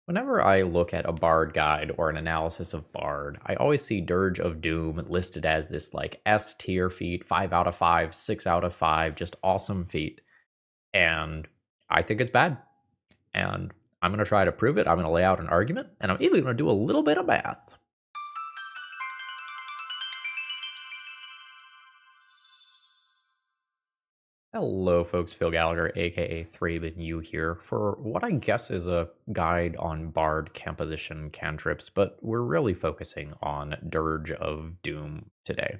Whenever I look at a Bard guide or an analysis of Bard, I always see Dirge of Doom listed as this like S tier feat, 5 out of 5, 6 out of 5, just awesome feat. And I think it's bad. And I'm going to try to prove it. I'm going to lay out an argument, and I'm even going to do a little bit of math. Hello, folks. Phil Gallagher, aka 3 here, for what I guess is a guide on Bard composition cantrips, but we're really focusing on Dirge of Doom today.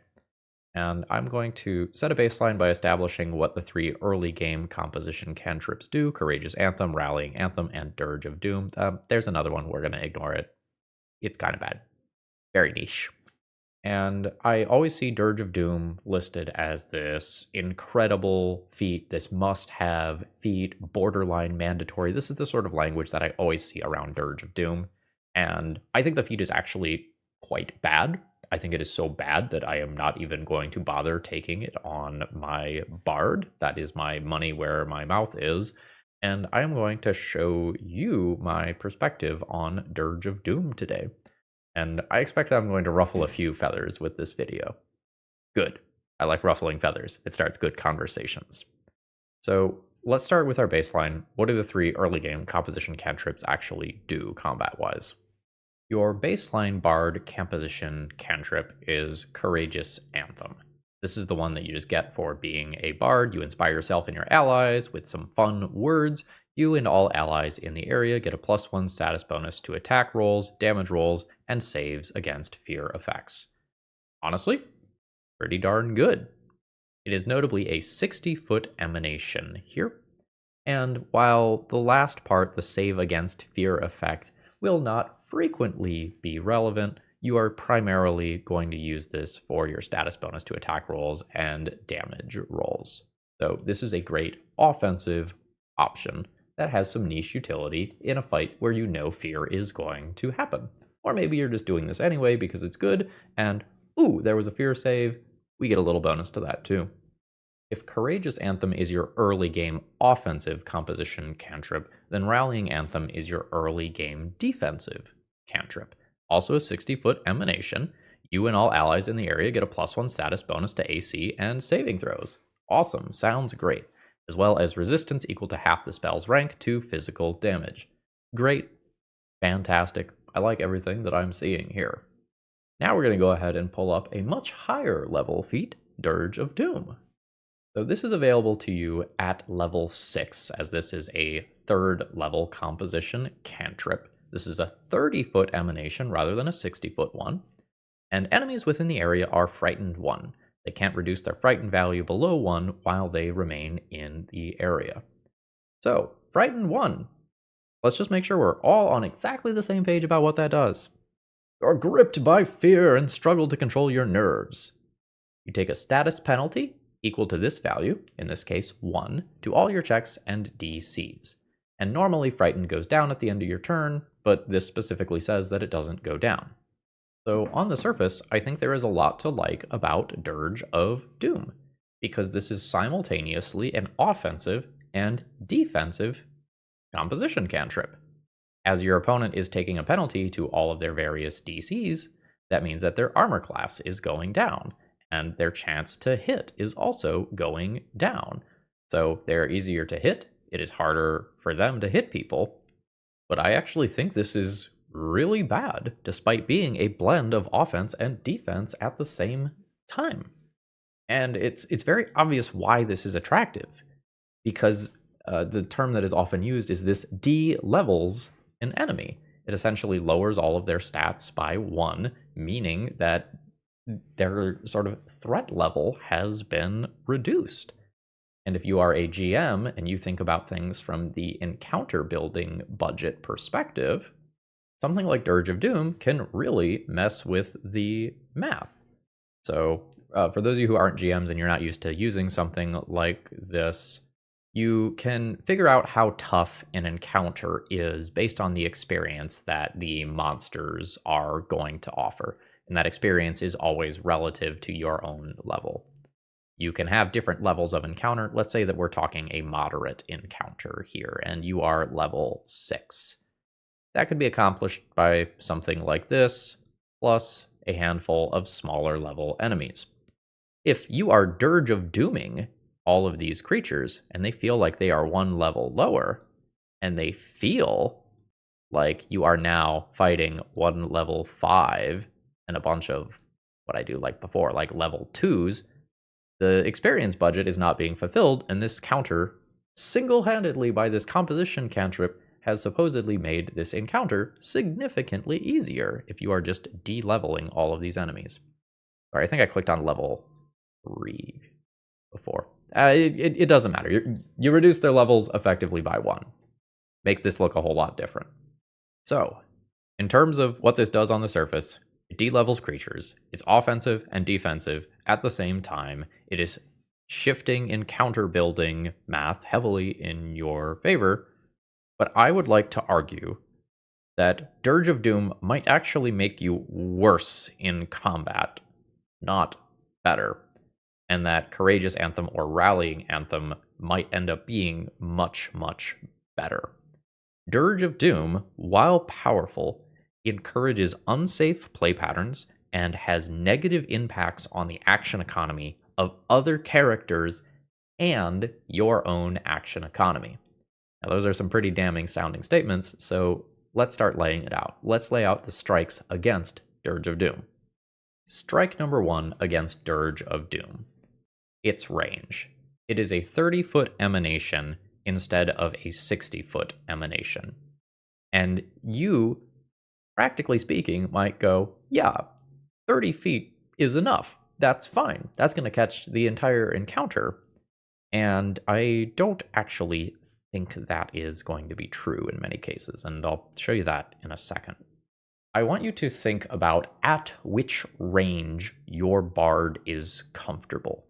And I'm going to set a baseline by establishing what the 3 early game composition cantrips do: Courageous Anthem, Rallying Anthem, and Dirge of Doom. There's another one, we're going to ignore it. It's kind of bad. Very niche. And I always see Dirge of Doom listed as this incredible feat, this must-have feat, borderline mandatory. This is the sort of language that I always see around Dirge of Doom. And I think the feat is actually quite bad. I think it is so bad that I am not even going to bother taking it on my Bard. That is my money where my mouth is. And I am going to show you my perspective on Dirge of Doom today. And I expect I'm going to ruffle a few feathers with this video. Good. I like ruffling feathers. It starts good conversations. So let's start with our baseline. What do the 3 early game composition cantrips actually do combat-wise? Your baseline Bard composition cantrip is Courageous Anthem. This is the one that you just get for being a Bard. You inspire yourself and your allies with some fun words. You and all allies in the area get a +1 status bonus to attack rolls, damage rolls, and saves against fear effects. Honestly, pretty darn good. It is notably a 60-foot emanation here. And while the last part, the save against fear effect, will not frequently be relevant, you are primarily going to use this for your status bonus to attack rolls and damage rolls. So this is a great offensive option that has some niche utility in a fight where you know fear is going to happen. Or maybe you're just doing this anyway because it's good, and ooh, there was a fear save, we get a little bonus to that too. If Courageous Anthem is your early game offensive composition cantrip, then Rallying Anthem is your early game defensive cantrip. Also a 60-foot emanation. You and all allies in the area get a +1 status bonus to AC and saving throws. Awesome, sounds great. As well as resistance equal to half the spell's rank to physical damage. Great. Fantastic. I like everything that I'm seeing here. Now we're going to go ahead and pull up a much higher level feat, Dirge of Doom. So this is available to you at level 6, as this is a 3rd level composition cantrip. This is a 30-foot emanation rather than a 60-foot one. And enemies within the area are frightened 1. They can't reduce their frightened value below 1 while they remain in the area. So, frightened 1. Let's just make sure we're all on exactly the same page about what that does. You're gripped by fear and struggle to control your nerves. You take a status penalty equal to this value, in this case 1, to all your checks and DCs. And normally frightened goes down at the end of your turn, but this specifically says that it doesn't go down. So on the surface, I think there is a lot to like about Dirge of Doom, because this is simultaneously an offensive and defensive composition cantrip. As your opponent is taking a penalty to all of their various DCs, that means that their armor class is going down, and their chance to hit is also going down. So they're easier to hit, it is harder for them to hit people, but I actually think this is really bad, despite being a blend of offense and defense at the same time. And it's very obvious why this is attractive, because the term that is often used is this de-levels an enemy. It essentially lowers all of their stats by 1, meaning that their sort of threat level has been reduced. And if you are a GM and you think about things from the encounter building budget perspective, something like Dirge of Doom can really mess with the math. So for those of you who aren't GMs and you're not used to using something like this, you can figure out how tough an encounter is based on the experience that the monsters are going to offer. And that experience is always relative to your own level. You can have different levels of encounter. Let's say that we're talking a moderate encounter here, and you are level 6. That could be accomplished by something like this, plus a handful of smaller level enemies. If you are Dirge of Dooming all of these creatures, and they feel like they are one level lower, and they feel like you are now fighting one level 5 and a bunch of what I do like before, like level 2s, the experience budget is not being fulfilled, and this counter, single-handedly by this composition cantrip, has supposedly made this encounter significantly easier if you are just de-leveling all of these enemies. All right, I think I clicked on level 3 before. It doesn't matter. You reduce their levels effectively by 1. Makes this look a whole lot different. So, in terms of what this does on the surface, it de-levels creatures. It's offensive and defensive at the same time. It is shifting encounter building math heavily in your favor. But I would like to argue that Dirge of Doom might actually make you worse in combat, not better. And that Courageous Anthem or Rallying Anthem might end up being much, much better. Dirge of Doom, while powerful, encourages unsafe play patterns and has negative impacts on the action economy of other characters and your own action economy. Now, those are some pretty damning sounding statements, so let's start laying it out. Let's lay out the strikes against Dirge of Doom. Strike number 1 against Dirge of Doom. Its range. It is a 30-foot emanation instead of a 60-foot emanation. And you, practically speaking, might go, yeah, 30 feet is enough. That's fine. That's going to catch the entire encounter. And I don't actually think that is going to be true in many cases, and I'll show you that in a second. I want you to think about at which range your bard is comfortable.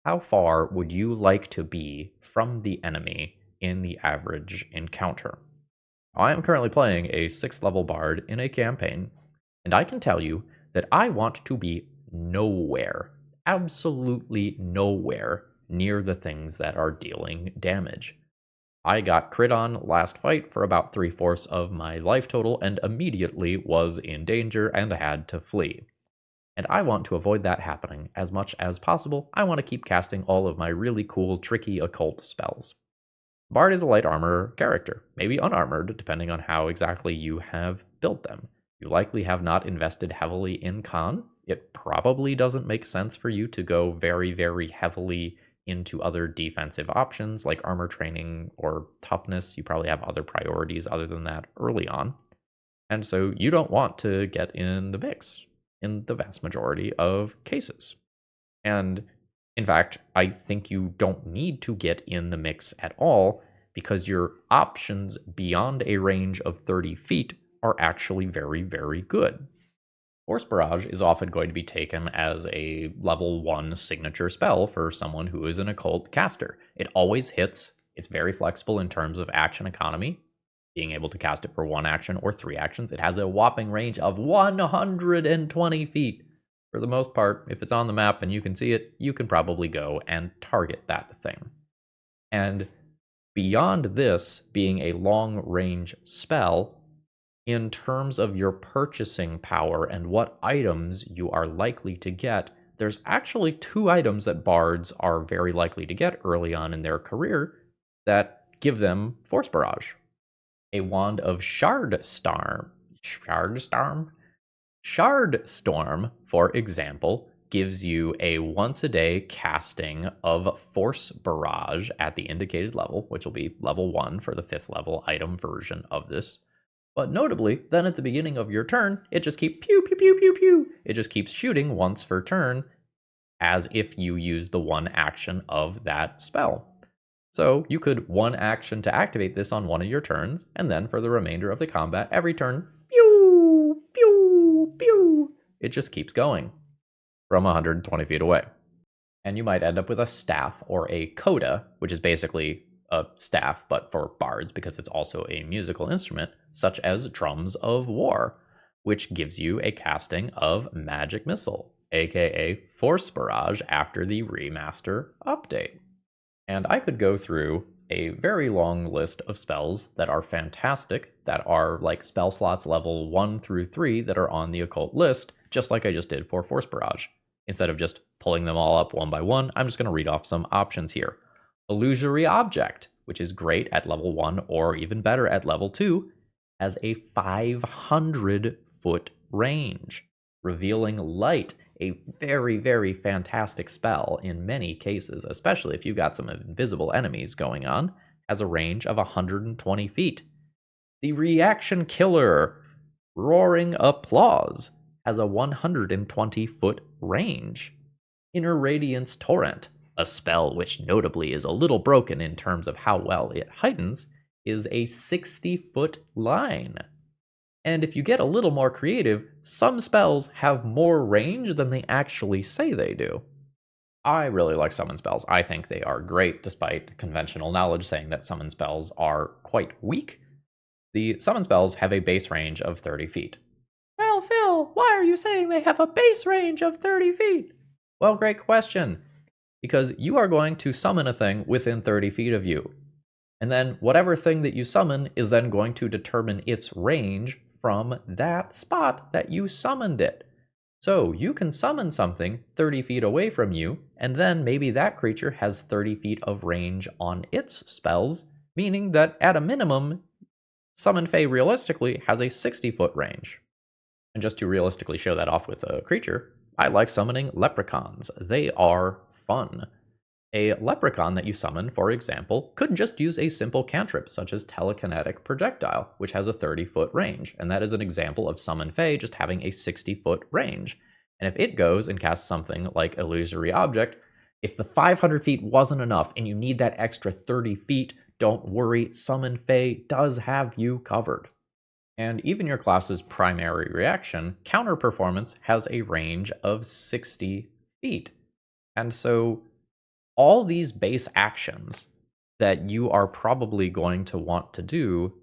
How far would you like to be from the enemy in the average encounter? I am currently playing a 6th level bard in a campaign, and I can tell you that I want to be nowhere, absolutely nowhere, near the things that are dealing damage. I got crit on last fight for about 3/4 of my life total and immediately was in danger and had to flee. And I want to avoid that happening as much as possible. I want to keep casting all of my really cool, tricky occult spells. Bard is a light armor character, maybe unarmored, depending on how exactly you have built them. You likely have not invested heavily in con. It probably doesn't make sense for you to go very, very heavily into other defensive options like armor training or toughness. You probably have other priorities other than that early on. And so you don't want to get in the mix in the vast majority of cases. And in fact, I think you don't need to get in the mix at all because your options beyond a range of 30 feet are actually very, very good. Force Barrage is often going to be taken as a level 1 signature spell for someone who is an occult caster. It always hits. It's very flexible in terms of action economy, being able to cast it for 1 action or 3 actions. It has a whopping range of 120 feet. For the most part, if it's on the map and you can see it, you can probably go and target that thing. And beyond this being a long-range spell, in terms of your purchasing power and what items you are likely to get, there's actually 2 items that bards are very likely to get early on in their career that give them Force Barrage. A Wand of Shardstorm, for example, gives you a once-a-day casting of Force Barrage at the indicated level, which will be level 1 for the 5th level item version of this. But notably, then at the beginning of your turn, it just keeps pew, pew, pew, pew, pew. It just keeps shooting once per turn as if you use the 1 action of that spell. So you could 1 action to activate this on one of your turns, and then for the remainder of the combat, every turn, pew, pew, pew. It just keeps going from 120 feet away. And you might end up with a staff or a coda, which is basically a staff, but for bards because it's also a musical instrument, such as Drums of War, which gives you a casting of Magic Missile, aka Force Barrage after the remaster update. And I could go through a very long list of spells that are fantastic that are like spell slots level 1 through 3 that are on the occult list, just like I just did for Force Barrage. Instead of just pulling them all up one by one, I'm just going to read off some options here. Illusory Object, which is great at level 1 or even better at level 2, has a 500-foot range. Revealing Light, a very, very fantastic spell in many cases, especially if you've got some invisible enemies going on, has a range of 120 feet. The Reaction Killer, Roaring Applause, has a 120-foot range. Inner Radiance Torrent, a spell which notably is a little broken in terms of how well it heightens, is a 60-foot line. And if you get a little more creative, some spells have more range than they actually say they do. I really like summon spells. I think they are great, despite conventional knowledge saying that summon spells are quite weak. The summon spells have a base range of 30 feet. Well, Phil, why are you saying they have a base range of 30 feet? Well, great question. Because you are going to summon a thing within 30 feet of you. And then whatever thing that you summon is then going to determine its range from that spot that you summoned it. So you can summon something 30 feet away from you, and then maybe that creature has 30 feet of range on its spells, meaning that at a minimum, Summon Fae realistically has a 60-foot range. And just to realistically show that off with a creature, I like summoning leprechauns. They are fun. A leprechaun that you summon, for example, could just use a simple cantrip such as Telekinetic Projectile, which has a 30-foot range, and that is an example of Summon Fae just having a 60-foot range. And if it goes and casts something like Illusory Object, if the 500 feet wasn't enough and you need that extra 30 feet, don't worry, Summon Fae does have you covered. And even your class's primary reaction, Counter Performance, has a range of 60 feet. And so all these base actions that you are probably going to want to do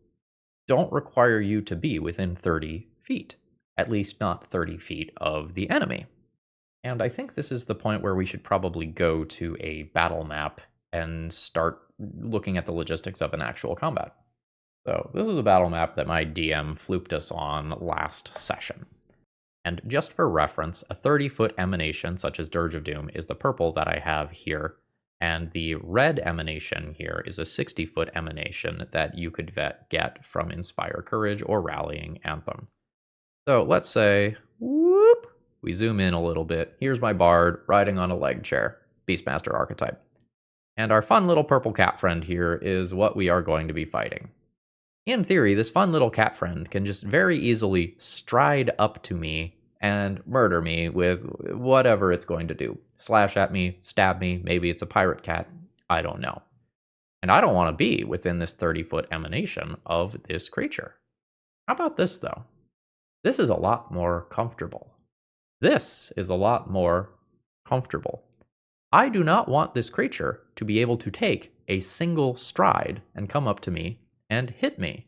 don't require you to be within 30 feet, at least not 30 feet of the enemy. And I think this is the point where we should probably go to a battle map and start looking at the logistics of an actual combat. So this is a battle map that my DM flooped us on last session. And just for reference, a 30-foot emanation such as Dirge of Doom is the purple that I have here, and the red emanation here is a 60-foot emanation that you could get from Inspire Courage or Rallying Anthem. So let's say, whoop, we zoom in a little bit. Here's my Bard riding on a leg chair, Beastmaster archetype. And our fun little purple cat friend here is what we are going to be fighting. In theory, this fun little cat friend can just very easily stride up to me and murder me with whatever it's going to do. Slash at me, stab me, maybe it's a pirate cat, I don't know. And I don't want to be within this 30-foot emanation of this creature. How about this, though? This is a lot more comfortable. This is a lot more comfortable. I do not want this creature to be able to take a single stride and come up to me and hit me.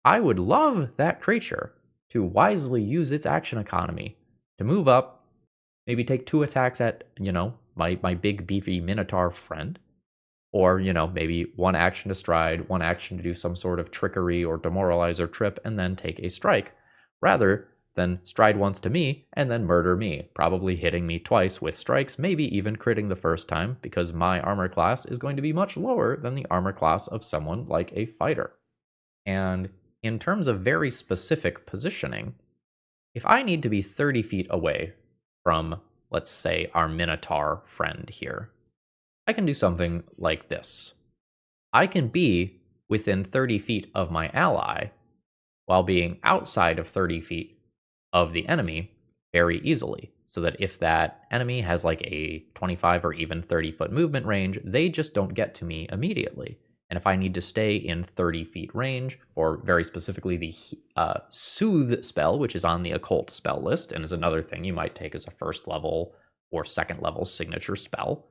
I would love that creature to wisely use its action economy to move up, maybe take 2 attacks at, my big beefy Minotaur friend, or, maybe 1 action to stride, 1 action to do some sort of trickery or demoralizer trip, and then take a strike, rather than stride once to me and then murder me, probably hitting me twice with strikes, maybe even critting the first time, because my armor class is going to be much lower than the armor class of someone like a fighter. And in terms of very specific positioning, if I need to be 30 feet away from, let's say, our Minotaur friend here, I can do something like this. I can be within 30 feet of my ally while being outside of 30 feet of the enemy very easily, so that if that enemy has like a 25 or even 30-foot movement range, they just don't get to me immediately. And if I need to stay in 30 feet range, or very specifically the Soothe spell, which is on the occult spell list, and is another thing you might take as a first level or second level signature spell,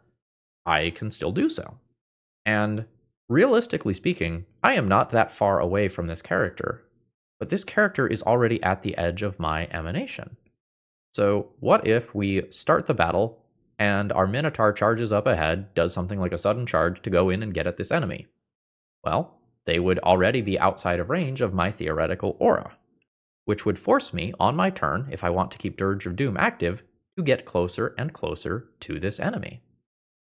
I can still do so. And realistically speaking, I am not that far away from this character, but this character is already at the edge of my emanation. So what if we start the battle and our Minotaur charges up ahead, does something like a sudden charge to go in and get at this enemy? Well, they would already be outside of range of my theoretical aura, which would force me on my turn, if I want to keep Dirge of Doom active, to get closer and closer to this enemy.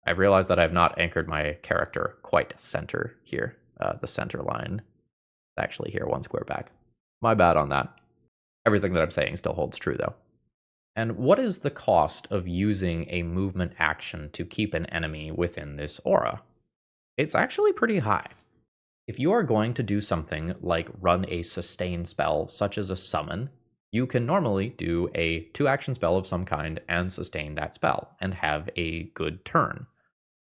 I've realized that I've not anchored my character quite center here. The center line is actually here, 1 square back. My bad on that. Everything that I'm saying still holds true, though. And what is the cost of using a movement action to keep an enemy within this aura? It's actually pretty high. If you are going to do something like run a sustain spell, such as a summon, you can normally do a 2-action spell of some kind and sustain that spell and have a good turn.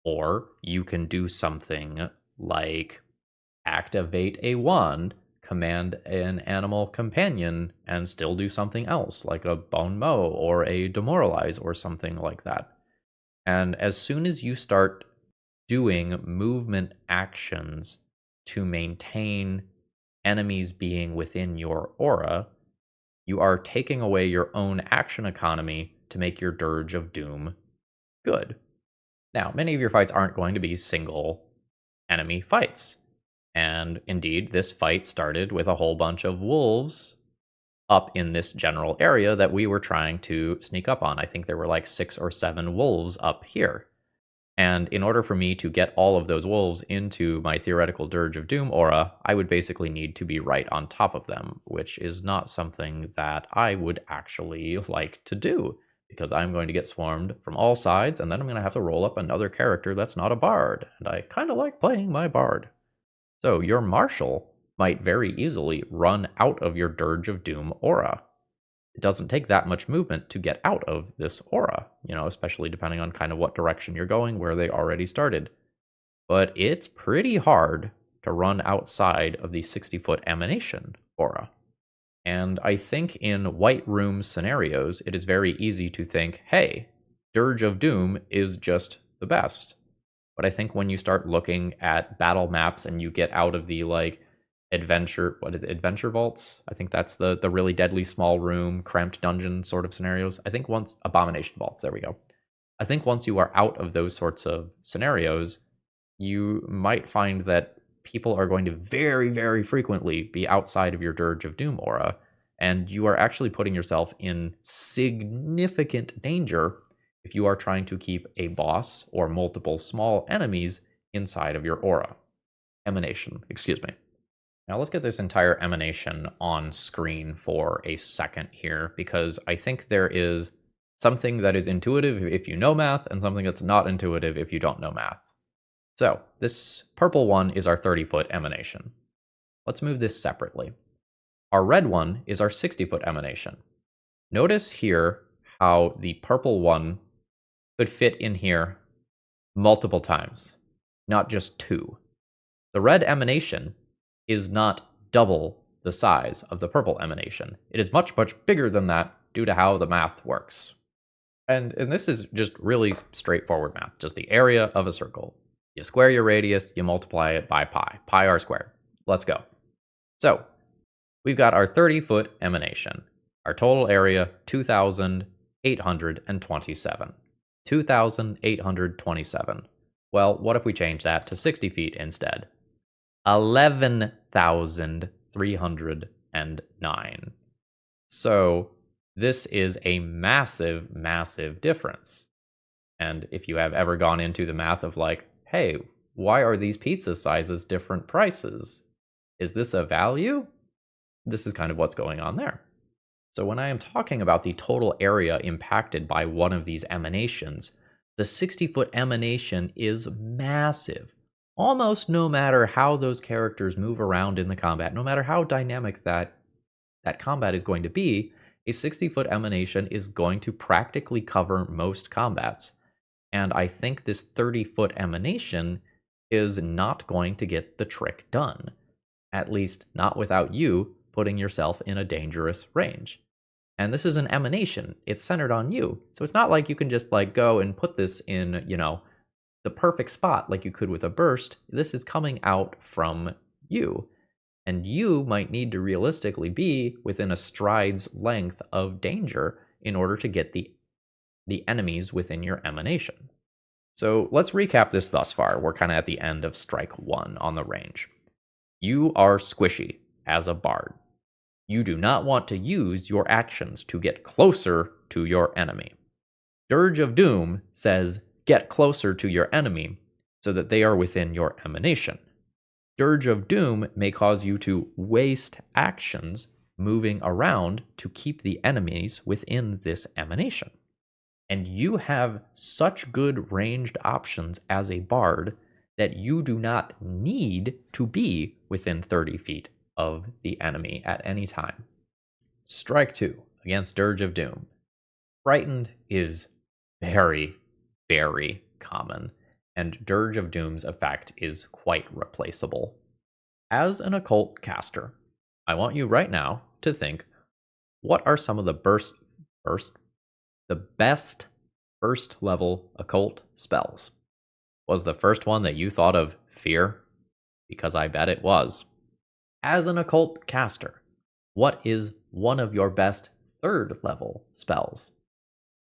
Or you can do something like activate a wand, command an animal companion, and still do something else, like a bone mow or a demoralize or something like that. And as soon as you start doing movement actions to maintain enemies being within your aura, you are taking away your own action economy to make your Dirge of Doom good. Now, many of your fights aren't going to be single enemy fights. And indeed, this fight started with a whole bunch of wolves up in this general area that we were trying to sneak up on. I think there were like 6 or 7 wolves up here. And in order for me to get all of those wolves into my theoretical Dirge of Doom aura, I would basically need to be right on top of them, which is not something that I would actually like to do, because I'm going to get swarmed from all sides, and then I'm going to have to roll up another character that's not a bard, and I kind of like playing my bard. So your marshal might very easily run out of your Dirge of Doom aura. It doesn't take that much movement to get out of this aura, especially depending on kind of what direction you're going, where they already started. But it's pretty hard to run outside of the 60-foot emanation aura. And I think in White Room scenarios, it is very easy to think, hey, Dirge of Doom is just the best. But I think when you start looking at battle maps and you get out of the adventure vaults? I think that's the really deadly small room, cramped dungeon sort of scenarios. I think once abomination vaults, there we go. I think once you are out of those sorts of scenarios, you might find that people are going to very, very frequently be outside of your Dirge of Doom aura, and you are actually putting yourself in significant danger if you are trying to keep a boss or multiple small enemies inside of your aura. Emanation, excuse me. Now let's get this entire emanation on screen for a second here, because I think there is something that is intuitive if you know math and something that's not intuitive if you don't know math. So this purple one is our 30-foot emanation. Let's move this separately. Our red one is our 60-foot emanation. Notice here how the purple one could fit in here multiple times, not just 2. The red emanation is not double the size of the purple emanation. It is much, much bigger than that due to how the math works. And this is just really straightforward math, just the area of a circle. You square your radius, you multiply it by pi, pi r squared. Let's go. So we've got our 30-foot emanation. Our total area, 2,827. 2,827. Well, what if we change that to 60 feet instead? 11,309. So this is a massive, massive difference. And if you have ever gone into the math of hey, why are these pizza sizes different prices? Is this a value? This is kind of what's going on there. So when I am talking about the total area impacted by one of these emanations, the 60-foot emanation is massive. Almost no matter how those characters move around in the combat, no matter how dynamic that combat is going to be, a 60-foot emanation is going to practically cover most combats. And I think this 30-foot emanation is not going to get the trick done. At least not without you putting yourself in a dangerous range. And this is an emanation. It's centered on you. So it's not like you can just go and put this in, the perfect spot like you could with a burst. This is coming out from you. And you might need to realistically be within a stride's length of danger in order to get the enemies within your emanation. So let's recap this thus far. We're kind of at the end of strike 1 on the range. You are squishy as a bard. You do not want to use your actions to get closer to your enemy. Dirge of Doom says get closer to your enemy so that they are within your emanation. Dirge of Doom may cause you to waste actions moving around to keep the enemies within this emanation. And you have such good ranged options as a bard that you do not need to be within 30 feet of the enemy at any time. Strike 2 against Dirge of Doom. Frightened is very, very common, and Dirge of Doom's effect is quite replaceable. As an occult caster, I want you right now to think, what are some of the best first level occult spells? Was the first one that you thought of fear? Because I bet it was. As an occult caster, what is one of your best third level spells?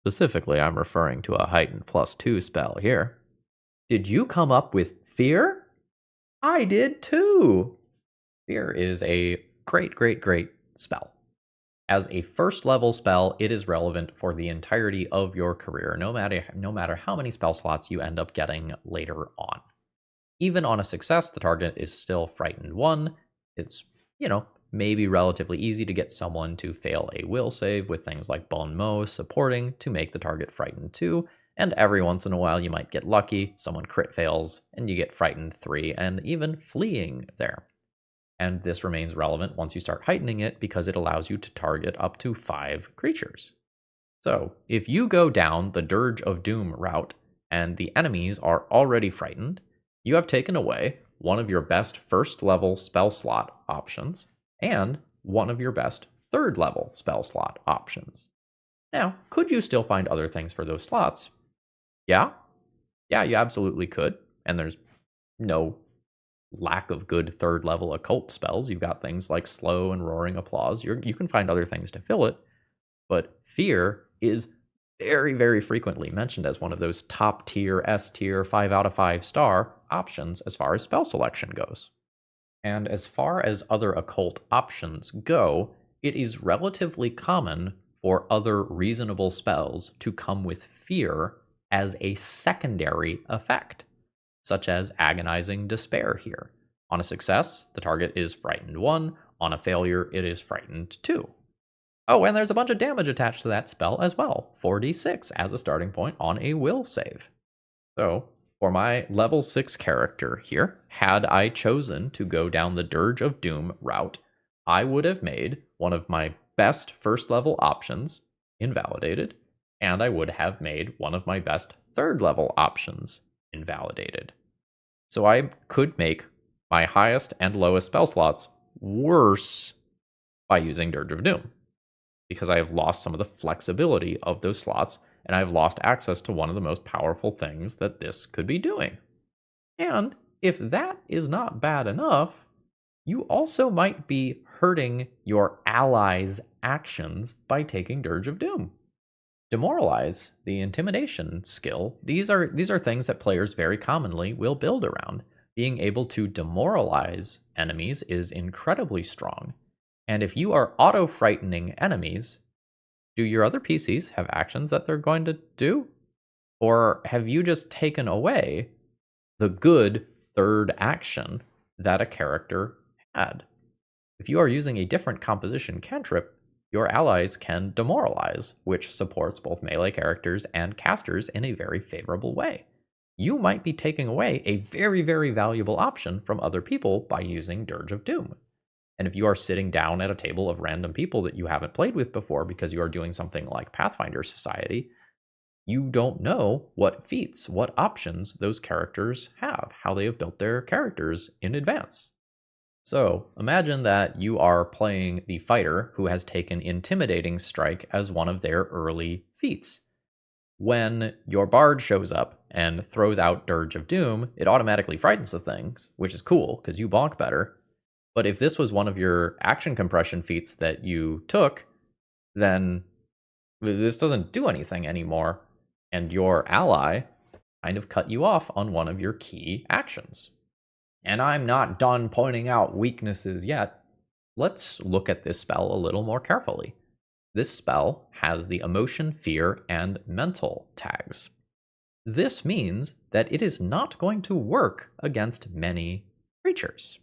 Specifically, I'm referring to a heightened +2 spell here. Did you come up with fear? I did too. Fear is a great spell. As a first level spell, it is relevant for the entirety of your career, no matter how many spell slots you end up getting later on. Even on a success, the target is still frightened 1. It's, maybe relatively easy to get someone to fail a will save with things like Bon Mot supporting to make the target frightened 2, and every once in a while you might get lucky, someone crit fails, and you get frightened 3, and even fleeing there. And this remains relevant once you start heightening it because it allows you to target up to 5 creatures. So, if you go down the Dirge of Doom route and the enemies are already frightened, you have taken away one of your best first level spell slot options and one of your best third level spell slot options. Now, could you still find other things for those slots? Yeah, you absolutely could, and there's no lack of good third level occult spells. You've got things like Slow and Roaring Applause. You can find other things to fill it, but fear is very frequently mentioned as one of those top tier, S tier, 5 out of 5 star options as far as spell selection goes. And as far as other occult options go, it is relatively common for other reasonable spells to come with fear as a secondary effect, such as Agonizing Despair here. On a success, the target is frightened 1. On a failure, it is frightened 2. Oh, and there's a bunch of damage attached to that spell as well, 4d6 as a starting point on a will save. So, for my level 6 character here, had I chosen to go down the Dirge of Doom route, I would have made one of my best first level options invalidated, and I would have made one of my best third level options invalidated. So I could make my highest and lowest spell slots worse by using Dirge of Doom, because I have lost some of the flexibility of those slots, and I've lost access to one of the most powerful things that this could be doing. And if that is not bad enough, you also might be hurting your allies' actions by taking Dirge of Doom. Demoralize, the intimidation skill, these are things that players very commonly will build around. Being able to demoralize enemies is incredibly strong. And if you are auto-frightening enemies, do your other PCs have actions that they're going to do? Or have you just taken away the good third action that a character had? If you are using a different composition cantrip, your allies can demoralize, which supports both melee characters and casters in a very favorable way. You might be taking away a very valuable option from other people by using Dirge of Doom. And if you are sitting down at a table of random people that you haven't played with before because you are doing something like Pathfinder Society, you don't know what feats, what options those characters have, how they have built their characters in advance. So imagine that you are playing the fighter who has taken Intimidating Strike as one of their early feats. When your bard shows up and throws out Dirge of Doom, it automatically frightens the things, which is cool because you bonk better. But if this was one of your action compression feats that you took, then this doesn't do anything anymore, and your ally kind of cut you off on one of your key actions. And I'm not done pointing out weaknesses yet. Let's look at this spell a little more carefully. This spell has the emotion, fear, and mental tags. This means that it is not going to work against many creatures.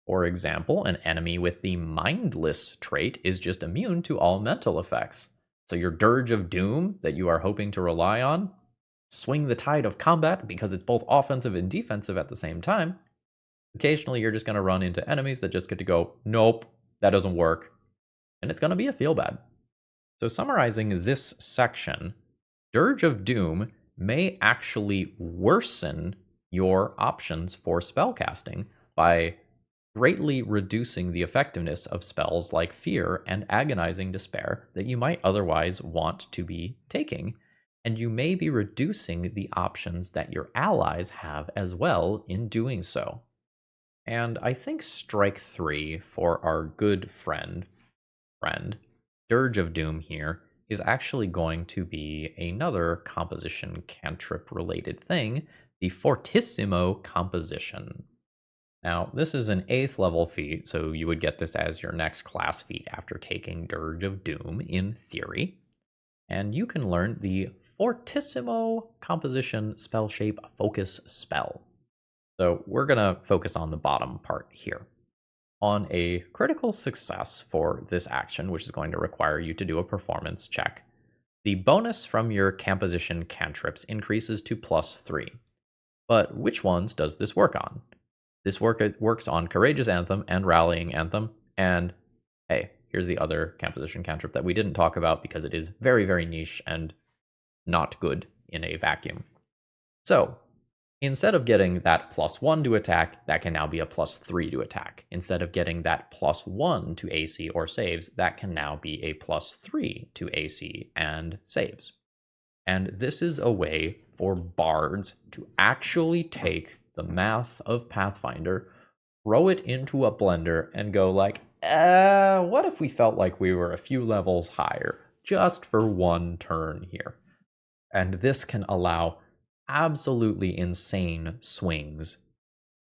For example, an enemy with the mindless trait is just immune to all mental effects. So your Dirge of Doom that you are hoping to rely on, swing the tide of combat because it's both offensive and defensive at the same time. Occasionally you're just going to run into enemies that just get to go, nope, that doesn't work. And it's going to be a feel bad. So summarizing this section, Dirge of Doom may actually worsen your options for spellcasting by greatly reducing the effectiveness of spells like Fear and Agonizing Despair that you might otherwise want to be taking, and you may be reducing the options that your allies have as well in doing so. And I think strike 3 for our good friend, Dirge of Doom here, is actually going to be another composition cantrip related thing, the Fortissimo composition. Now, this is an 8th level feat, so you would get this as your next class feat after taking Dirge of Doom in theory. And you can learn the Fortissimo composition spell shape focus spell. So we're going to focus on the bottom part here. On a critical success for this action, which is going to require you to do a performance check, the bonus from your composition cantrips increases to +3. But which ones does this work on? This works on Courageous Anthem and Rallying Anthem, and hey, here's the other composition cantrip that we didn't talk about because it is very, very niche and not good in a vacuum. So, instead of getting that +1 to attack, that can now be a +3 to attack. Instead of getting that +1 to AC or saves, that can now be a +3 to AC and saves. And this is a way for bards to actually take the math of Pathfinder, throw it into a blender, and go like, what if we felt like we were a few levels higher, just for one turn here? And this can allow absolutely insane swings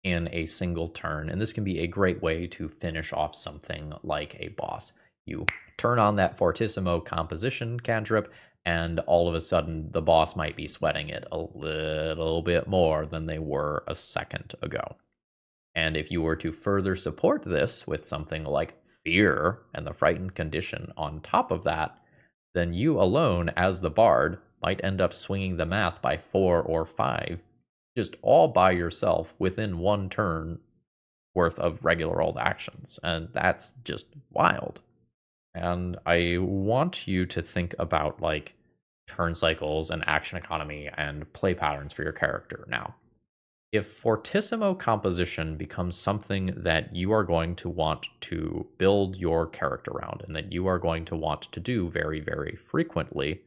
in a single turn, and this can be a great way to finish off something like a boss. You turn on that Fortissimo composition cantrip, and all of a sudden the boss might be sweating it a little bit more than they were a second ago. And if you were to further support this with something like Fear and the Frightened Condition on top of that, then you alone, as the bard, might end up swinging the math by 4 or 5, just all by yourself within one turn worth of regular old actions. And that's just wild. And I want you to think about like turn cycles and action economy and play patterns for your character now. If Fortissimo composition becomes something that you are going to want to build your character around and that you are going to want to do very, very frequently,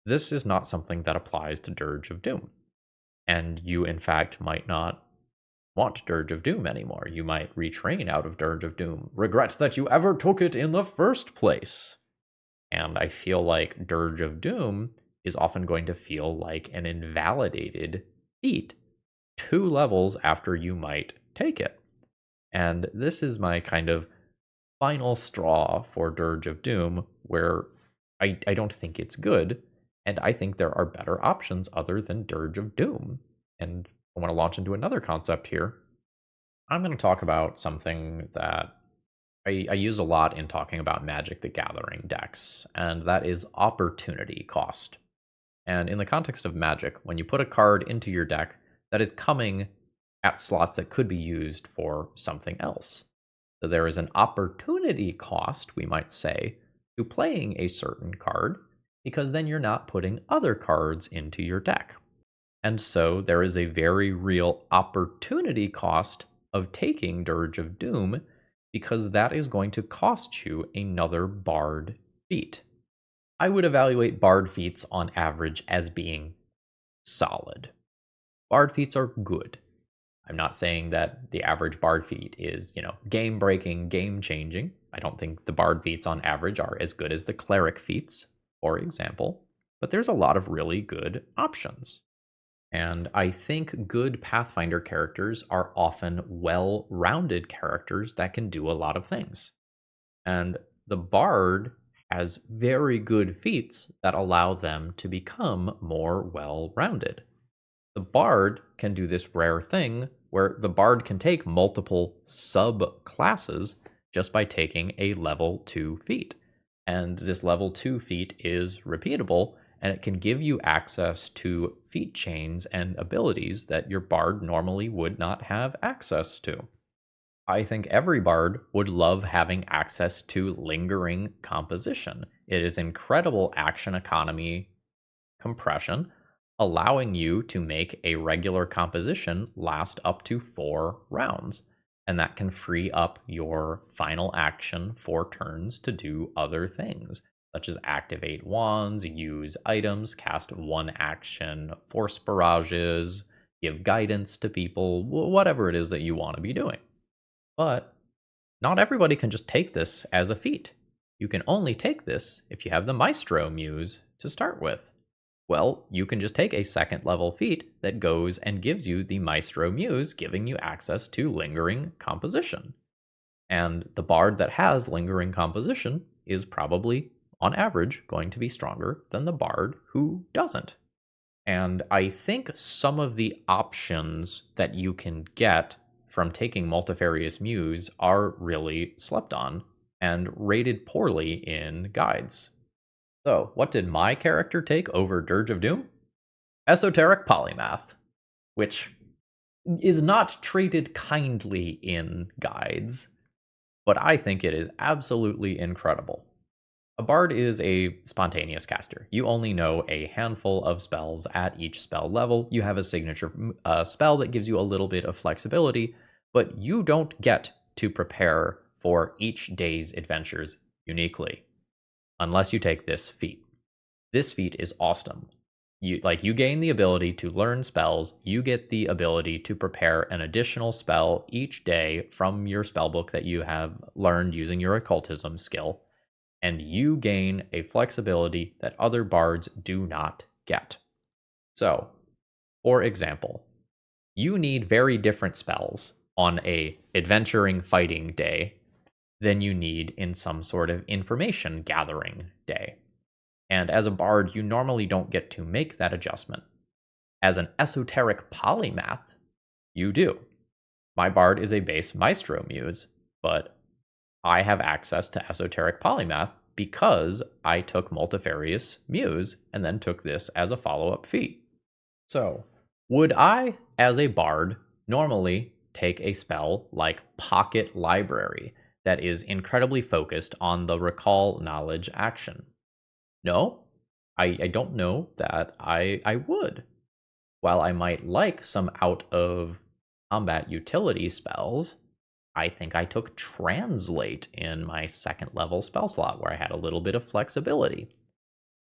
this is not something that applies to Dirge of Doom. And you, in fact, might not want Dirge of Doom anymore. You might retrain out of Dirge of Doom, regret that you ever took it in the first place. And I feel like Dirge of Doom is often going to feel like an invalidated feat 2 levels after you might take it. And this is my kind of final straw for Dirge of Doom, where I don't think it's good, and I think there are better options other than Dirge of Doom. And I want to launch into another concept here. I'm going to talk about something that I use a lot in talking about Magic the Gathering decks, and that is opportunity cost. And in the context of Magic, when you put a card into your deck that is coming at slots that could be used for something else. So there is an opportunity cost, we might say, to playing a certain card, because then you're not putting other cards into your deck. And so there is a very real opportunity cost of taking Dirge of Doom, because that is going to cost you another Bard feat. I would evaluate Bard feats on average as being solid. Bard feats are good. I'm not saying that the average Bard feat is, game-breaking, game-changing. I don't think the Bard feats on average are as good as the Cleric feats, for example. But there's a lot of really good options. And I think good Pathfinder characters are often well rounded characters that can do a lot of things. And the Bard has very good feats that allow them to become more well rounded. The Bard can do this rare thing where the Bard can take multiple subclasses just by taking a level 2 feat. And this level 2 feat is repeatable, and it can give you access to feat chains and abilities that your Bard normally would not have access to. I think every bard would love having access to lingering composition. It is incredible action economy compression, allowing you to make a regular composition last up to 4 rounds. And that can free up your final action for turns to do other things, such as activate wands, use items, cast one action force barrages, give guidance to people, whatever it is that you want to be doing. But not everybody can just take this as a feat. You can only take this if you have the Maestro Muse to start with. Well, you can just take a second level feat that goes and gives you the Maestro Muse, giving you access to lingering composition. And the bard that has lingering composition is probably, on average, going to be stronger than the bard who doesn't. And I think some of the options that you can get from taking Multifarious Muse are really slept on and rated poorly in guides. So, what did my character take over Dirge of Doom? Esoteric Polymath, which is not treated kindly in guides, but I think it is absolutely incredible. A bard is a spontaneous caster. You only know a handful of spells at each spell level. You have a signature spell that gives you a little bit of flexibility, but you don't get to prepare for each day's adventures uniquely unless you take this feat. This feat is awesome. You gain the ability to learn spells. You get the ability to prepare an additional spell each day from your spellbook that you have learned using your occultism skill, and you gain a flexibility that other bards do not get. So, for example, you need very different spells on a adventuring fighting day than you need in some sort of information gathering day. And as a bard, you normally don't get to make that adjustment. As an esoteric polymath, you do. My bard is a base Maestro Muse, but I have access to esoteric polymath because I took Multifarious Muse and then took this as a follow-up feat. So, would I, as a bard, normally take a spell like Pocket Library that is incredibly focused on the recall knowledge action? No, I don't know that I would. While I might like some out of combat utility spells, I think I took Translate in my second level spell slot where I had a little bit of flexibility.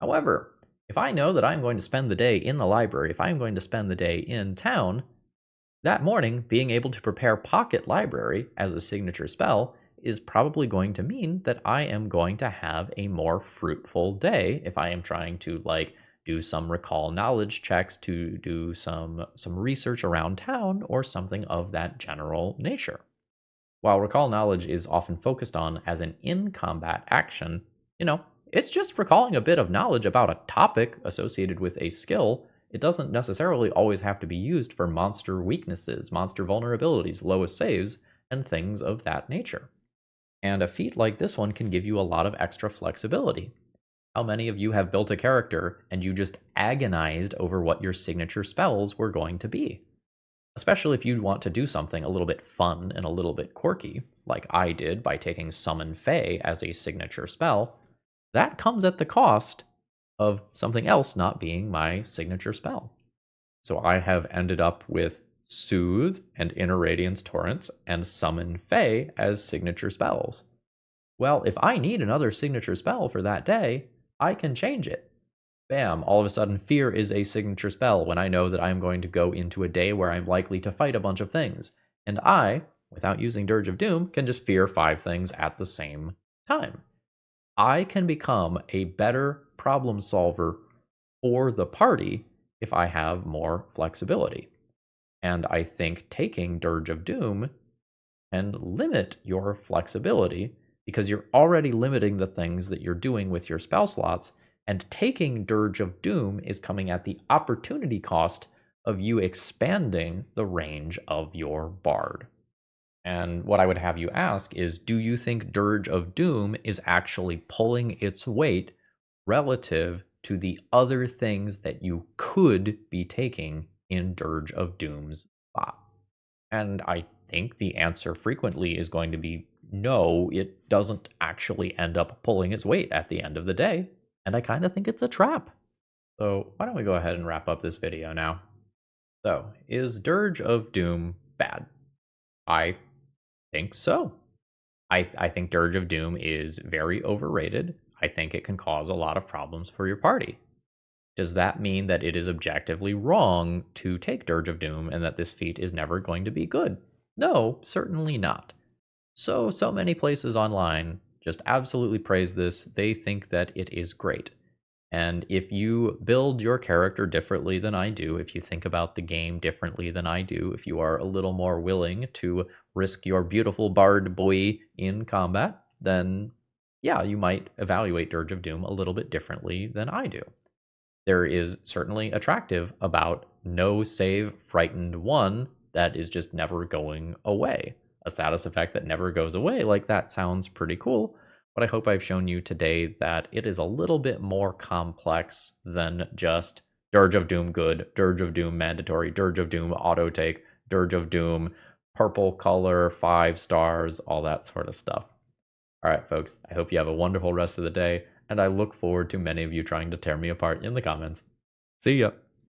However, if I know that I'm going to spend the day in the library, if I'm going to spend the day in town, that morning being able to prepare Pocket Library as a signature spell is probably going to mean that I am going to have a more fruitful day if I am trying to do some recall knowledge checks, to do some research around town or something of that general nature. While recall knowledge is often focused on as an in-combat action, it's just recalling a bit of knowledge about a topic associated with a skill. It doesn't necessarily always have to be used for monster weaknesses, monster vulnerabilities, lowest saves, and things of that nature. And a feat like this one can give you a lot of extra flexibility. How many of you have built a character and you just agonized over what your signature spells were going to be? Especially if you want to do something a little bit fun and a little bit quirky, like I did by taking Summon Fae as a signature spell. That comes at the cost of something else not being my signature spell. So I have ended up with Soothe and Inner Radiance Torrents and Summon Fae as signature spells. Well, if I need another signature spell for that day, I can change it. Bam, all of a sudden Fear is a signature spell when I know that I'm going to go into a day where I'm likely to fight a bunch of things. And I, without using Dirge of Doom, can just fear 5 things at the same time. I can become a better problem solver for the party if I have more flexibility. And I think taking Dirge of Doom can limit your flexibility because you're already limiting the things that you're doing with your spell slots, and taking Dirge of Doom is coming at the opportunity cost of you expanding the range of your bard. And what I would have you ask is, do you think Dirge of Doom is actually pulling its weight relative to the other things that you could be taking in Dirge of Doom's spot? And I think the answer frequently is going to be no, it doesn't actually end up pulling its weight at the end of the day. And I kind of think it's a trap. So why don't we go ahead and wrap up this video now? So, is Dirge of Doom bad? I think so. I think Dirge of Doom is very overrated. I think it can cause a lot of problems for your party. Does that mean that it is objectively wrong to take Dirge of Doom and that this feat is never going to be good? No, certainly not. So many places online just absolutely praise this. They think that it is great. And if you build your character differently than I do, if you think about the game differently than I do, if you are a little more willing to risk your beautiful bard boy in combat, then yeah, you might evaluate Dirge of Doom a little bit differently than I do. There is certainly attractive about no save frightened one that is just never going away. A status effect that never goes away, like that sounds pretty cool. But I hope I've shown you today that it is a little bit more complex than just Dirge of Doom good, Dirge of Doom mandatory, Dirge of Doom auto take, Dirge of Doom purple color, 5 stars, all that sort of stuff. All right, folks, I hope you have a wonderful rest of the day, and I look forward to many of you trying to tear me apart in the comments. See ya!